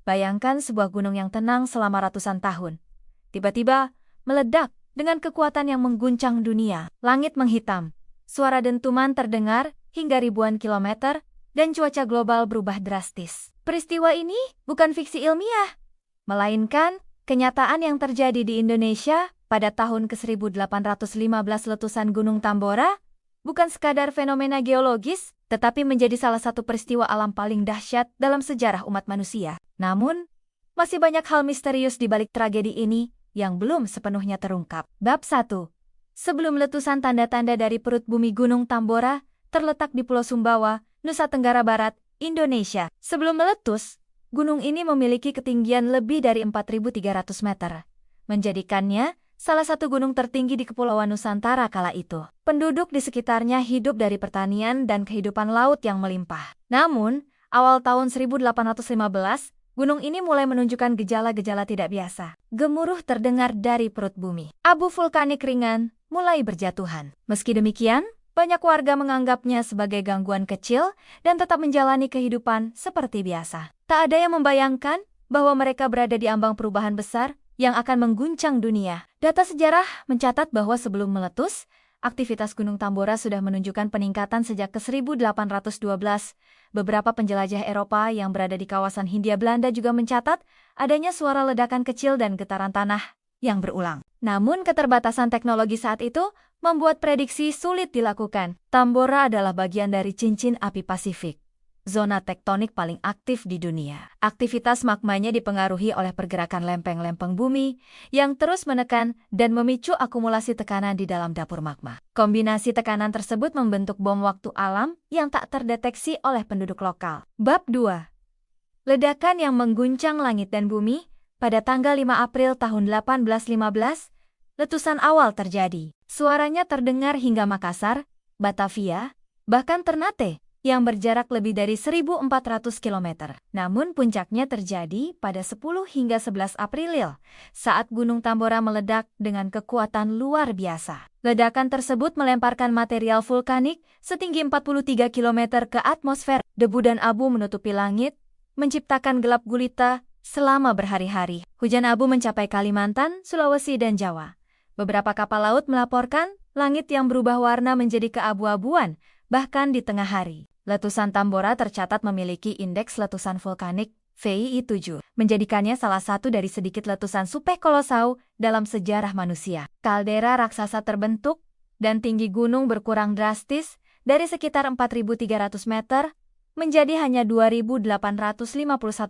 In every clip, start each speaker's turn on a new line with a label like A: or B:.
A: Bayangkan sebuah gunung yang tenang selama ratusan tahun. Tiba-tiba, meledak dengan kekuatan yang mengguncang dunia. Langit menghitam, suara dentuman terdengar hingga ribuan kilometer, dan cuaca global berubah drastis. Peristiwa ini bukan fiksi ilmiah, melainkan kenyataan yang terjadi di Indonesia pada tahun ke-1815. Letusan Gunung Tambora bukan sekadar fenomena geologis, tetapi menjadi salah satu peristiwa alam paling dahsyat dalam sejarah umat manusia. Namun, masih banyak hal misterius di balik tragedi ini yang belum sepenuhnya terungkap. Bab 1. Sebelum letusan, tanda-tanda dari perut bumi Gunung Tambora terletak di Pulau Sumbawa, Nusa Tenggara Barat, Indonesia. Sebelum meletus, gunung ini memiliki ketinggian lebih dari 4.300 meter, menjadikannya salah satu gunung tertinggi di Kepulauan Nusantara kala itu. Penduduk di sekitarnya hidup dari pertanian dan kehidupan laut yang melimpah. Namun, awal tahun 1815, gunung ini mulai menunjukkan gejala-gejala tidak biasa. Gemuruh terdengar dari perut bumi. Abu vulkanik ringan mulai berjatuhan. Meski demikian, banyak warga menganggapnya sebagai gangguan kecil dan tetap menjalani kehidupan seperti biasa. Tak ada yang membayangkan bahwa mereka berada di ambang perubahan besar yang akan mengguncang dunia. Data sejarah mencatat bahwa sebelum meletus, aktivitas Gunung Tambora sudah menunjukkan peningkatan sejak ke-1812. Beberapa penjelajah Eropa yang berada di kawasan Hindia Belanda juga mencatat adanya suara ledakan kecil dan getaran tanah yang berulang. Namun keterbatasan teknologi saat itu membuat prediksi sulit dilakukan. Tambora adalah bagian dari cincin api Pasifik, zona tektonik paling aktif di dunia. Aktivitas magmanya dipengaruhi oleh pergerakan lempeng-lempeng bumi yang terus menekan dan memicu akumulasi tekanan di dalam dapur magma. Kombinasi tekanan tersebut membentuk bom waktu alam yang tak terdeteksi oleh penduduk lokal. Bab 2. Ledakan yang mengguncang langit dan bumi. Pada tanggal 5 April tahun 1815, letusan awal terjadi. Suaranya terdengar hingga Makassar, Batavia, bahkan Ternate, yang berjarak lebih dari 1.400 km. Namun puncaknya terjadi pada 10 hingga 11 April, saat Gunung Tambora meledak dengan kekuatan luar biasa. Ledakan tersebut melemparkan material vulkanik setinggi 43 km ke atmosfer. Debu dan abu menutupi langit, menciptakan gelap gulita selama berhari-hari. Hujan abu mencapai Kalimantan, Sulawesi, dan Jawa. Beberapa kapal laut melaporkan langit yang berubah warna menjadi keabu-abuan, bahkan di tengah hari. Letusan Tambora tercatat memiliki indeks letusan vulkanik VII 7, menjadikannya salah satu dari sedikit letusan subkolosal dalam sejarah manusia. Kaldera raksasa terbentuk, dan tinggi gunung berkurang drastis dari sekitar 4.300 meter menjadi hanya 2.851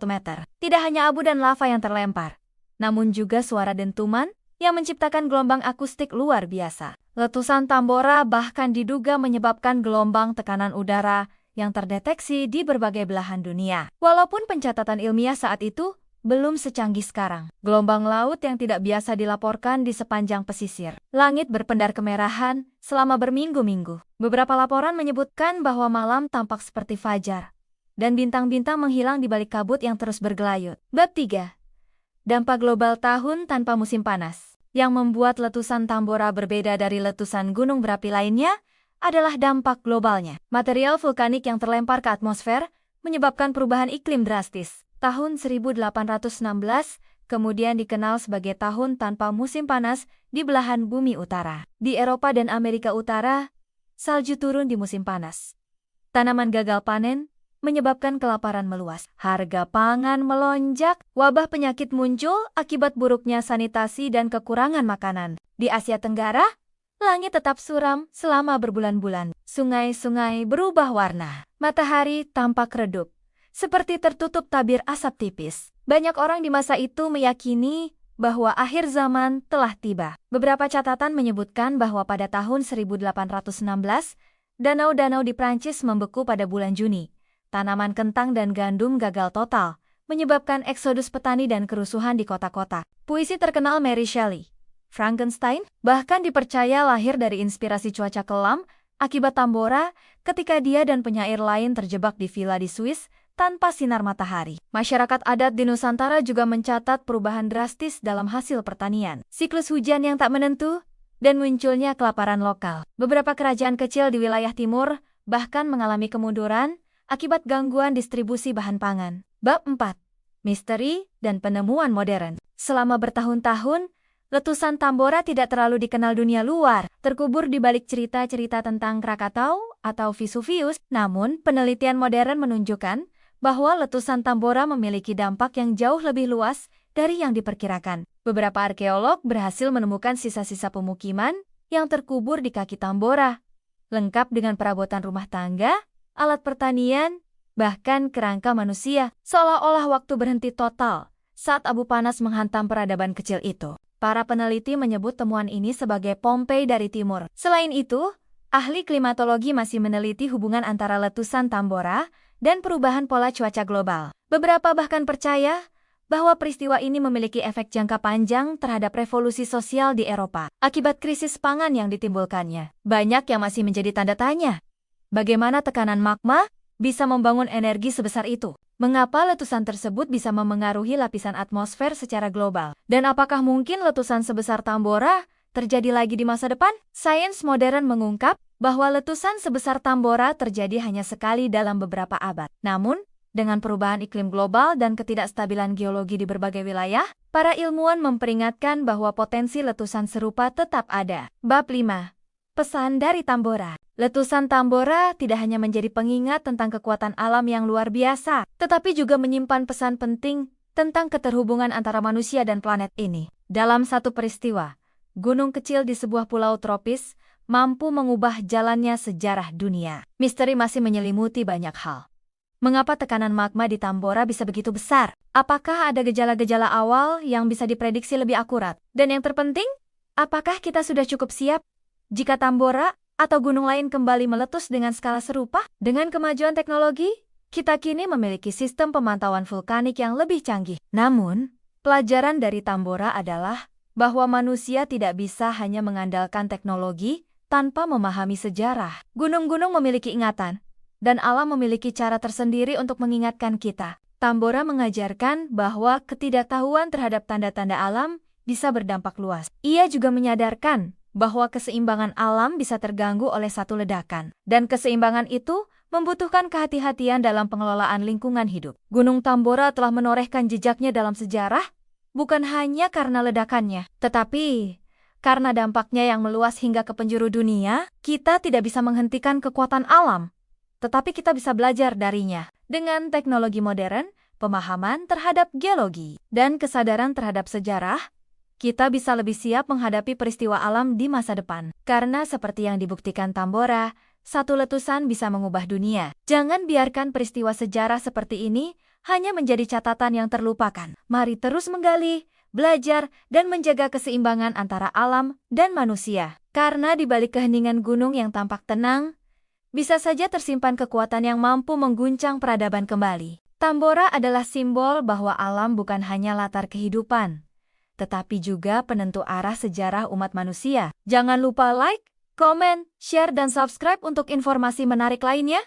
A: meter. Tidak hanya abu dan lava yang terlempar, namun juga suara dentuman yang menciptakan gelombang akustik luar biasa. Letusan Tambora bahkan diduga menyebabkan gelombang tekanan udara yang terdeteksi di berbagai belahan dunia. Walaupun pencatatan ilmiah saat itu belum secanggih sekarang. Gelombang laut yang tidak biasa dilaporkan di sepanjang pesisir. Langit berpendar kemerahan selama berminggu-minggu. Beberapa laporan menyebutkan bahwa malam tampak seperti fajar, dan bintang-bintang menghilang di balik kabut yang terus bergelayut. Bab 3. Dampak global tahun tanpa musim panas. Yang membuat letusan Tambora berbeda dari letusan gunung berapi lainnya adalah dampak globalnya. Material vulkanik yang terlempar ke atmosfer menyebabkan perubahan iklim drastis. Tahun 1816 kemudian dikenal sebagai tahun tanpa musim panas di belahan bumi utara. Di Eropa dan Amerika Utara, salju turun di musim panas. Tanaman gagal panen menyebabkan kelaparan meluas. Harga pangan melonjak, wabah penyakit muncul akibat buruknya sanitasi dan kekurangan makanan. Di Asia Tenggara, langit tetap suram selama berbulan-bulan. Sungai-sungai berubah warna. Matahari tampak redup, seperti tertutup tabir asap tipis. Banyak orang di masa itu meyakini bahwa akhir zaman telah tiba. Beberapa catatan menyebutkan bahwa pada tahun 1816, danau-danau di Prancis membeku pada bulan Juni. Tanaman kentang dan gandum gagal total, menyebabkan eksodus petani dan kerusuhan di kota-kota. Puisi terkenal Mary Shelley, Frankenstein, bahkan dipercaya lahir dari inspirasi cuaca kelam akibat Tambora ketika dia dan penyair lain terjebak di villa di Swiss tanpa sinar matahari. Masyarakat adat di Nusantara juga mencatat perubahan drastis dalam hasil pertanian, siklus hujan yang tak menentu, dan munculnya kelaparan lokal. Beberapa kerajaan kecil di wilayah timur bahkan mengalami kemunduran akibat gangguan distribusi bahan pangan. Bab 4. misteri, dan penemuan modern. Selama bertahun-tahun, letusan Tambora tidak terlalu dikenal dunia luar, terkubur di balik cerita-cerita tentang Krakatau atau Vesuvius. Namun, penelitian modern menunjukkan bahwa letusan Tambora memiliki dampak yang jauh lebih luas dari yang diperkirakan. Beberapa arkeolog berhasil menemukan sisa-sisa pemukiman yang terkubur di kaki Tambora, lengkap dengan perabotan rumah tangga, alat pertanian, bahkan kerangka manusia, seolah-olah waktu berhenti total saat abu panas menghantam peradaban kecil itu. Para peneliti menyebut temuan ini sebagai Pompeii dari timur. Selain itu, ahli klimatologi masih meneliti hubungan antara letusan Tambora dan perubahan pola cuaca global. Beberapa bahkan percaya bahwa peristiwa ini memiliki efek jangka panjang terhadap revolusi sosial di Eropa akibat krisis pangan yang ditimbulkannya. Banyak yang masih menjadi tanda tanya. Bagaimana tekanan magma bisa membangun energi sebesar itu? Mengapa letusan tersebut bisa memengaruhi lapisan atmosfer secara global? Dan apakah mungkin letusan sebesar Tambora terjadi lagi di masa depan? Sains modern mengungkap bahwa letusan sebesar Tambora terjadi hanya sekali dalam beberapa abad. Namun, dengan perubahan iklim global dan ketidakstabilan geologi di berbagai wilayah, para ilmuwan memperingatkan bahwa potensi letusan serupa tetap ada. Bab 5. Pesan dari Tambora. Letusan Tambora tidak hanya menjadi pengingat tentang kekuatan alam yang luar biasa, tetapi juga menyimpan pesan penting tentang keterhubungan antara manusia dan planet ini. Dalam satu peristiwa, gunung kecil di sebuah pulau tropis mampu mengubah jalannya sejarah dunia. Misteri masih menyelimuti banyak hal. Mengapa tekanan magma di Tambora bisa begitu besar? Apakah ada gejala-gejala awal yang bisa diprediksi lebih akurat? Dan yang terpenting, apakah kita sudah cukup siap jika Tambora atau gunung lain kembali meletus dengan skala serupa? Dengan kemajuan teknologi, kita kini memiliki sistem pemantauan vulkanik yang lebih canggih. Namun, pelajaran dari Tambora adalah bahwa manusia tidak bisa hanya mengandalkan teknologi tanpa memahami sejarah. Gunung-gunung memiliki ingatan, dan alam memiliki cara tersendiri untuk mengingatkan kita. Tambora mengajarkan bahwa ketidaktahuan terhadap tanda-tanda alam bisa berdampak luas. Ia juga menyadarkan bahwa keseimbangan alam bisa terganggu oleh satu ledakan, dan keseimbangan itu membutuhkan kehati-hatian dalam pengelolaan lingkungan hidup. Gunung Tambora telah menorehkan jejaknya dalam sejarah, bukan hanya karena ledakannya, tetapi karena dampaknya yang meluas hingga ke penjuru dunia. Kita tidak bisa menghentikan kekuatan alam, tetapi kita bisa belajar darinya. Dengan teknologi modern, pemahaman terhadap geologi, dan kesadaran terhadap sejarah, kita bisa lebih siap menghadapi peristiwa alam di masa depan. Karena seperti yang dibuktikan Tambora, satu letusan bisa mengubah dunia. Jangan biarkan peristiwa sejarah seperti ini hanya menjadi catatan yang terlupakan. Mari terus menggali, belajar, dan menjaga keseimbangan antara alam dan manusia. Karena di balik keheningan gunung yang tampak tenang, bisa saja tersimpan kekuatan yang mampu mengguncang peradaban kembali. Tambora adalah simbol bahwa alam bukan hanya latar kehidupan, tetapi juga penentu arah sejarah umat manusia. Jangan lupa like, komen, share, dan subscribe untuk informasi menarik lainnya.